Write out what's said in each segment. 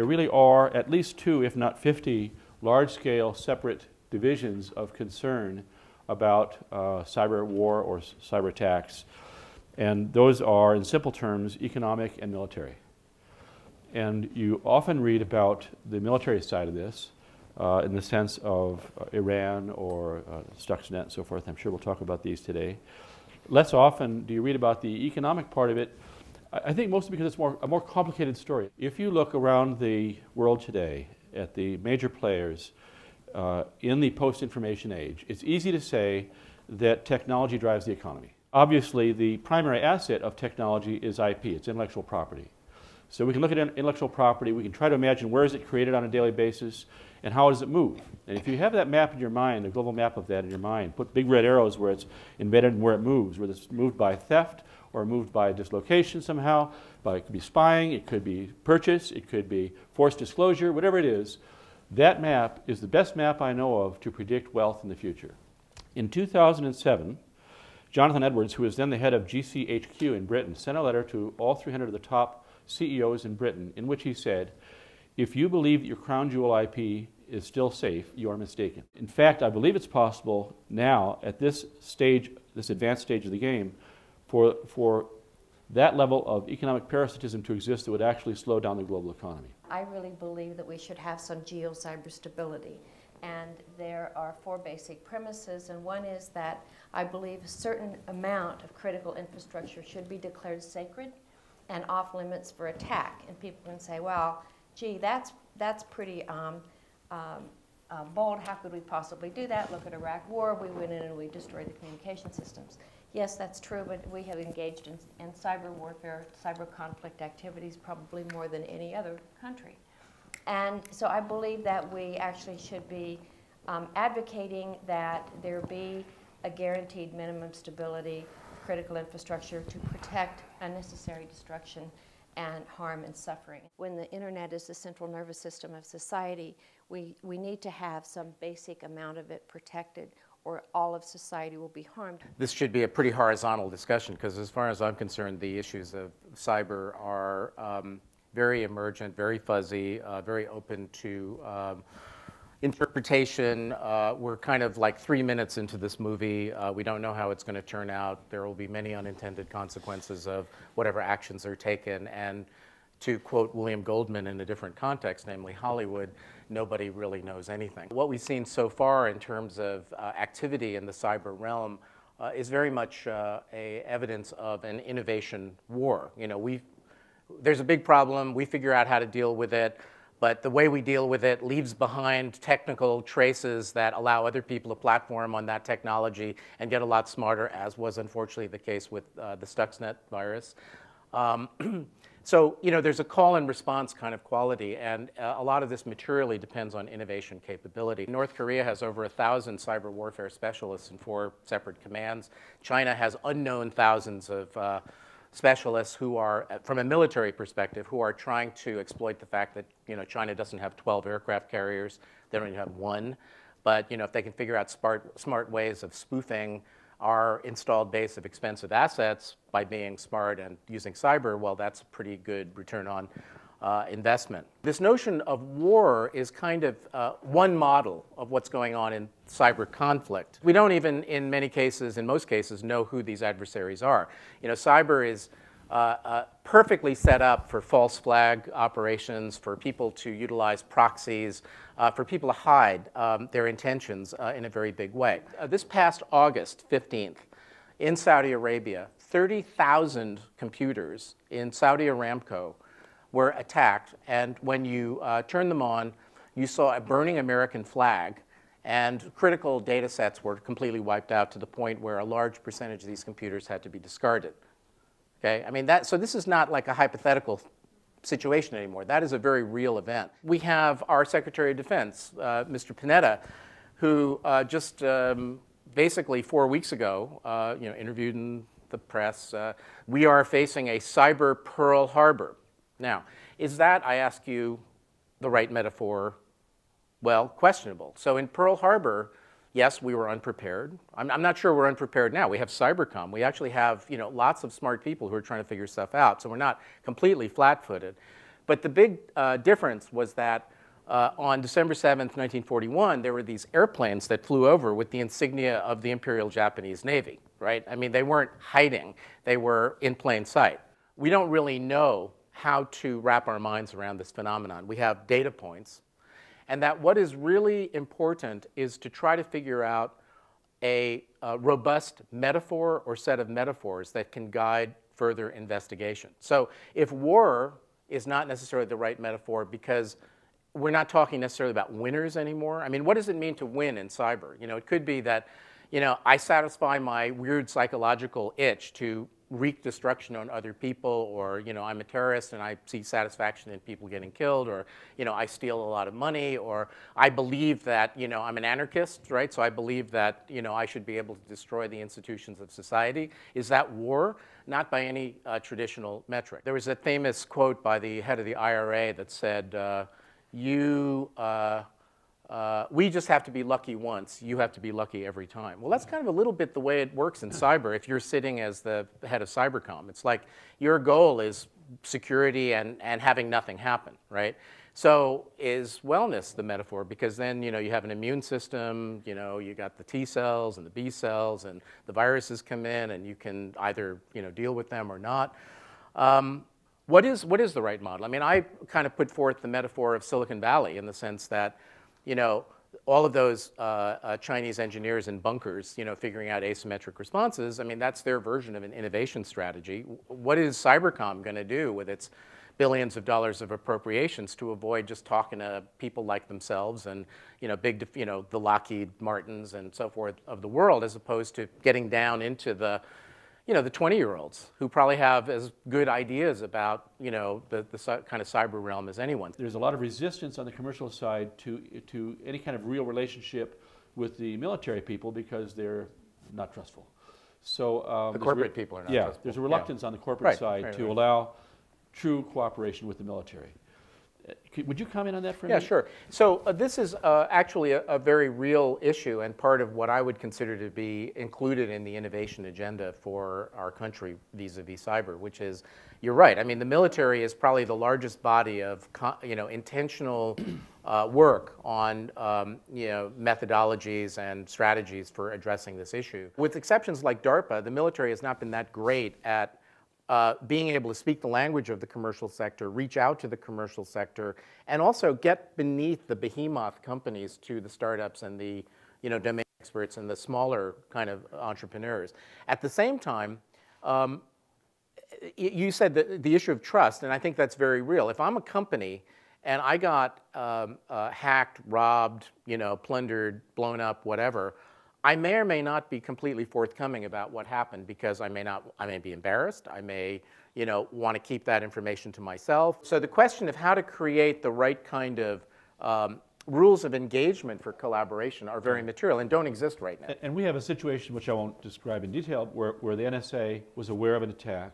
there really are at least 2, if not 50, large-scale separate divisions of concern about cyber war or cyber attacks. And those are, in simple terms, economic and military. And you often read about the military side of this in the sense of Iran or Stuxnet and so forth. I'm sure we'll talk about these today. Less often do you read about the economic part of it. I think mostly because it's a more complicated story. If you look around the world today at the major players in the post-information age, it's easy to say that technology drives the economy. Obviously, the primary asset of technology is IP, it's intellectual property. So we can look at intellectual property, we can try to imagine where is it created on a daily basis, and how does it move. And if you have that map in your mind, a global map of that in your mind, put big red arrows where it's embedded and where it moves, whether it's moved by theft or moved by dislocation somehow, it could be spying, it could be purchase, it could be forced disclosure, whatever it is, that map is the best map I know of to predict wealth in the future. In 2007, Jonathan Edwards, who was then the head of GCHQ in Britain, sent a letter to all 300 of the top CEOs in Britain in which he said, if you believe that your crown jewel IP is still safe, you are mistaken. In fact, I believe it's possible now at this stage, this advanced stage of the game, for that level of economic parasitism to exist that would actually slow down the global economy. I really believe that we should have some geo-cyber stability. And there are 4 basic premises, and one is that I believe a certain amount of critical infrastructure should be declared sacred and off limits for attack. And people can say, well, gee, that's pretty bold. How could we possibly do that? Look at Iraq War. We went in and we destroyed the communication systems. Yes, that's true, but we have engaged in cyber warfare, cyber conflict activities probably more than any other country. And so I believe that we actually should be advocating that there be a guaranteed minimum stability critical infrastructure to protect unnecessary destruction and harm and suffering. When the internet is the central nervous system of society, we need to have some basic amount of it protected, or all of society will be harmed. This should be a pretty horizontal discussion, because as far as I'm concerned, the issues of cyber are very emergent, very fuzzy, very open to interpretation. We're kind of like 3 minutes into this movie. We don't know how it's going to turn out. There will be many unintended consequences of whatever actions are taken. And to quote William Goldman in a different context, namely Hollywood, nobody really knows anything. What we've seen so far in terms of activity in the cyber realm is very much evidence of an innovation war. You know, there's a big problem, we figure out how to deal with it, but the way we deal with it leaves behind technical traces that allow other people to platform on that technology and get a lot smarter, as was unfortunately the case with the Stuxnet virus. So, you know, there's a call and response kind of quality, and a lot of this materially depends on innovation capability. North Korea has over 1,000 cyber warfare specialists in 4 separate commands. China has unknown thousands of specialists who are, from a military perspective, who are trying to exploit the fact that, you know, China doesn't have 12 aircraft carriers, they don't even have 1. But, you know, if they can figure out smart ways of spoofing our installed base of expensive assets by being smart and using cyber, well, that's a pretty good return on investment. This notion of war is kind of one model of what's going on in cyber conflict. We don't even, in most cases, know who these adversaries are. You know, cyber is perfectly set up for false flag operations, for people to utilize proxies, for people to hide their intentions in a very big way. This past August 15th, in Saudi Arabia, 30,000 computers in Saudi Aramco were attacked, and when you turned them on, you saw a burning American flag, and critical data sets were completely wiped out to the point where a large percentage of these computers had to be discarded. Okay, I mean, so this is not like a hypothetical situation anymore. That is a very real event. We have our Secretary of Defense, Mr. Panetta, who just basically 4 weeks ago, you know, interviewed in the press. We are facing a cyber Pearl Harbor. Now, is that, I ask you, the right metaphor? Well, questionable. So in Pearl Harbor, yes, we were unprepared. I'm not sure we're unprepared now. We have Cybercom. We actually have, you know, lots of smart people who are trying to figure stuff out. So we're not completely flat-footed. But the big difference was that on December 7th, 1941, there were these airplanes that flew over with the insignia of the Imperial Japanese Navy, right? I mean, they weren't hiding. They were in plain sight. We don't really know how to wrap our minds around this phenomenon. We have data points. And that what is really important is to try to figure out a robust metaphor or set of metaphors that can guide further investigation. So if war is not necessarily the right metaphor because we're not talking necessarily about winners anymore. I mean, what does it mean to win in cyber? You know, it could be that, you know, I satisfy my weird psychological itch to wreak destruction on other people, or, you know, I'm a terrorist and I see satisfaction in people getting killed, or, you know, I steal a lot of money, or I believe that, you know, I'm an anarchist, right? So I believe that, you know, I should be able to destroy the institutions of society. Is that war? Not by any traditional metric. There was a famous quote by the head of the IRA that said, we just have to be lucky once, you have to be lucky every time. Well, that's kind of a little bit the way it works in cyber if you're sitting as the head of Cybercom. It's like your goal is security and having nothing happen, right? So is wellness the metaphor? Because then, you know, you have an immune system, you know, you got the T cells and the B cells, and the viruses come in and you can either, you know, deal with them or not. What is the right model? I mean, I kind of put forth the metaphor of Silicon Valley in the sense that, you know, all of those Chinese engineers in bunkers, you know, figuring out asymmetric responses, I mean, that's their version of an innovation strategy. What is Cybercom going to do with its billions of dollars of appropriations to avoid just talking to people like themselves and, you know, the Lockheed Martins and so forth of the world, as opposed to getting down into the, you know, the 20-year-olds who probably have as good ideas about, you know, the kind of cyber realm as anyone. There's a lot of resistance on the commercial side to any kind of real relationship with the military people because they're not trustful. So the corporate people are not trustful. There's a reluctance on the corporate side to allow true cooperation with the military. Would you comment on that for a minute? Yeah, sure. So this is actually a very real issue and part of what I would consider to be included in the innovation agenda for our country vis-a-vis cyber, which is, you're right. I mean, the military is probably the largest body of, you know, intentional work on, you know, methodologies and strategies for addressing this issue. With exceptions like DARPA, the military has not been that great at being able to speak the language of the commercial sector, reach out to the commercial sector, and also get beneath the behemoth companies to the startups and the, you know, domain experts and the smaller kind of entrepreneurs. At the same time, you said the issue of trust, and I think that's very real. If I'm a company and I got hacked, robbed, you know, plundered, blown up, whatever, I may or may not be completely forthcoming about what happened because I may be embarrassed. I may, you know, want to keep that information to myself. So the question of how to create the right kind of rules of engagement for collaboration are very material and don't exist right now. And we have a situation, which I won't describe in detail, where the NSA was aware of an attack,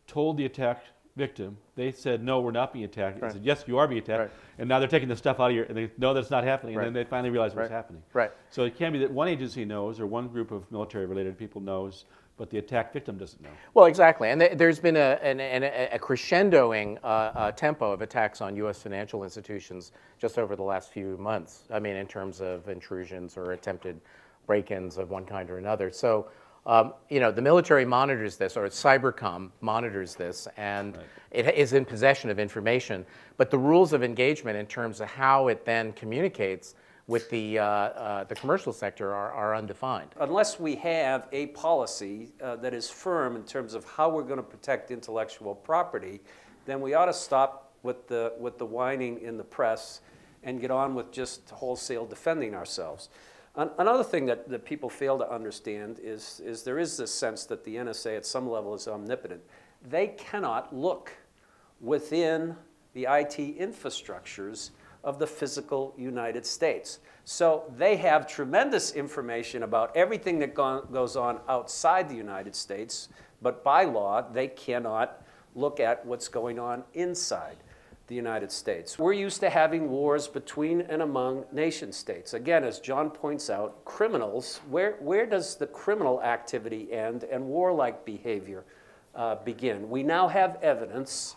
told the attack victim. They said, no, we're not being attacked. They said, yes, you are being attacked. Right. And now they're taking the stuff out of your, and they know that it's not happening, and then they finally realize what's happening. Right. So it can be that one agency knows, or one group of military-related people knows, but the attack victim doesn't know. Well, exactly. And there's been a crescendoing tempo of attacks on U.S. financial institutions just over the last few months. I mean, in terms of intrusions or attempted break-ins of one kind or another. So, you know, the military monitors this, or Cybercom monitors this, and it is in possession of information. But the rules of engagement in terms of how it then communicates with the commercial sector are undefined. Unless we have a policy that is firm in terms of how we're going to protect intellectual property, then we ought to stop with the whining in the press and get on with just wholesale defending ourselves. Another thing that people fail to understand is there is this sense that the NSA at some level is omnipotent. They cannot look within the IT infrastructures of the physical United States. So they have tremendous information about everything that goes on outside the United States, but by law, they cannot look at what's going on inside the United States. We're used to having wars between and among nation states. Again, as John points out, criminals, where does the criminal activity end and warlike behavior begin? We now have evidence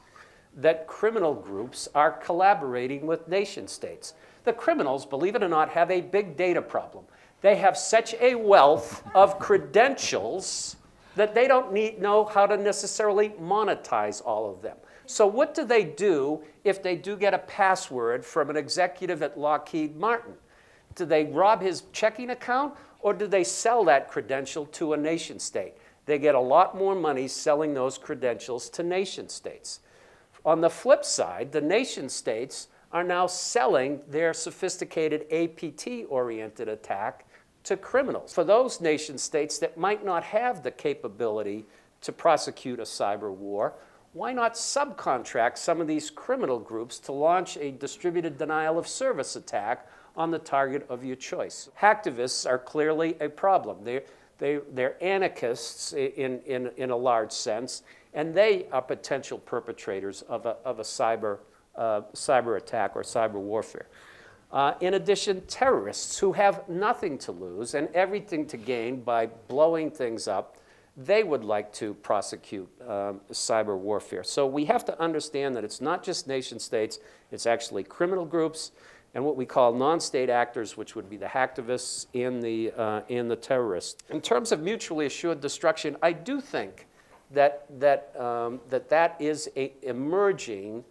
that criminal groups are collaborating with nation states. The criminals, believe it or not, have a big data problem. They have such a wealth of credentials that they don't know how to necessarily monetize all of them. So what do they do if they do get a password from an executive at Lockheed Martin? Do they rob his checking account, or do they sell that credential to a nation state? They get a lot more money selling those credentials to nation states. On the flip side, the nation states are now selling their sophisticated APT-oriented attack to criminals. For those nation states that might not have the capability to prosecute a cyber war, why not subcontract some of these criminal groups to launch a distributed denial of service attack on the target of your choice? Hacktivists are clearly a problem. They're anarchists in a large sense, and they are potential perpetrators of a cyber attack or cyber warfare. In addition, terrorists who have nothing to lose and everything to gain by blowing things up, they would like to prosecute cyber warfare. So we have to understand that it's not just nation states, it's actually criminal groups and what we call non-state actors, which would be the hacktivists and the terrorists. In terms of mutually assured destruction, I do think that is a emerging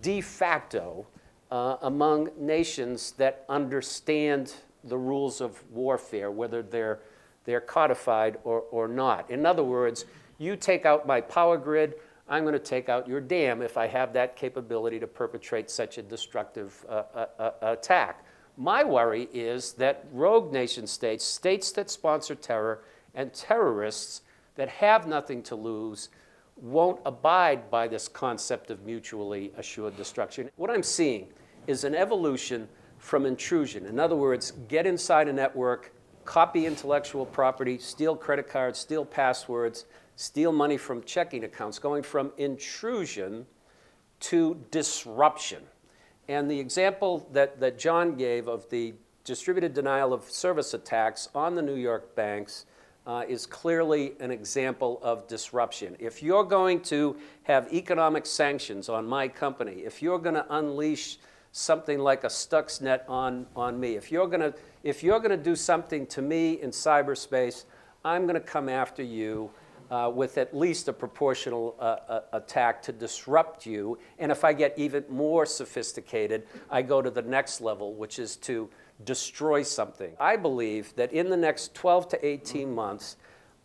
de facto among nations that understand the rules of warfare, whether they're codified or not. In other words, you take out my power grid, I'm going to take out your dam if I have that capability to perpetrate such a destructive attack. My worry is that rogue nation states, states that sponsor terror, and terrorists that have nothing to lose won't abide by this concept of mutually assured destruction. What I'm seeing is an evolution from intrusion. In other words, get inside a network, copy intellectual property, steal credit cards, steal passwords, steal money from checking accounts, going from intrusion to disruption. And the example that John gave of the distributed denial of service attacks on the New York banks is clearly an example of disruption. If you're going to have economic sanctions on my company, if you're going to unleash something like a Stuxnet on me, if you're going to do something to me in cyberspace, I'm going to come after you with at least a proportional attack to disrupt you. And if I get even more sophisticated, I go to the next level, which is to destroy something. I believe that in the next 12 to 18 months,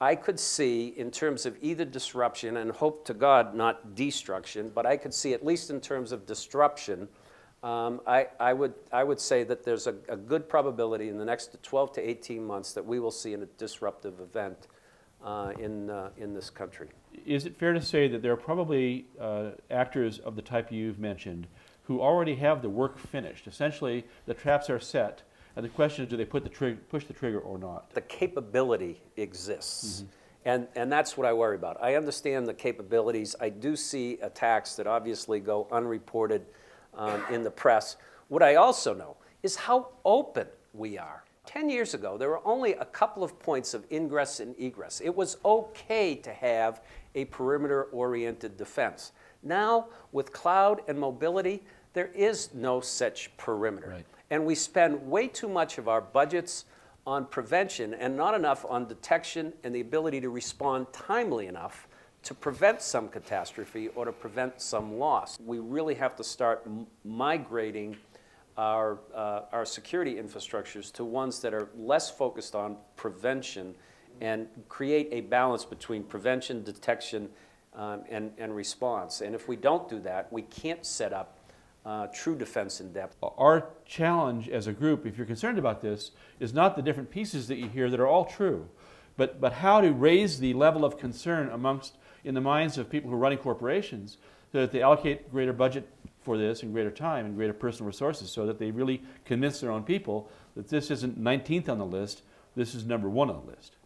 I could see, in terms of either disruption, and hope to God not destruction, but I could see, at least in terms of disruption, I would say that there's a good probability in the next 12 to 18 months that we will see a disruptive event in this country. Is it fair to say that there are probably actors of the type you've mentioned who already have the work finished? Essentially, the traps are set, and the question is, do they push the trigger or not? The capability exists, and that's what I worry about. I understand the capabilities. I do see attacks that obviously go unreported in the press. What I also know is how open we are. 10 years ago, there were only a couple of points of ingress and egress. It was okay to have a perimeter-oriented defense. Now, with cloud and mobility, there is no such perimeter. Right. And we spend way too much of our budgets on prevention and not enough on detection and the ability to respond timely enough to prevent some catastrophe or to prevent some loss. We really have to start migrating our security infrastructures to ones that are less focused on prevention and create a balance between prevention, detection, and response. And if we don't do that, we can't set up true defense in depth. Our challenge as a group, if you're concerned about this, is not the different pieces that you hear that are all true, but how to raise the level of concern in the minds of people who are running corporations so that they allocate greater budget for this and greater time and greater personal resources so that they really convince their own people that this isn't 19th on the list, this is #1 on the list.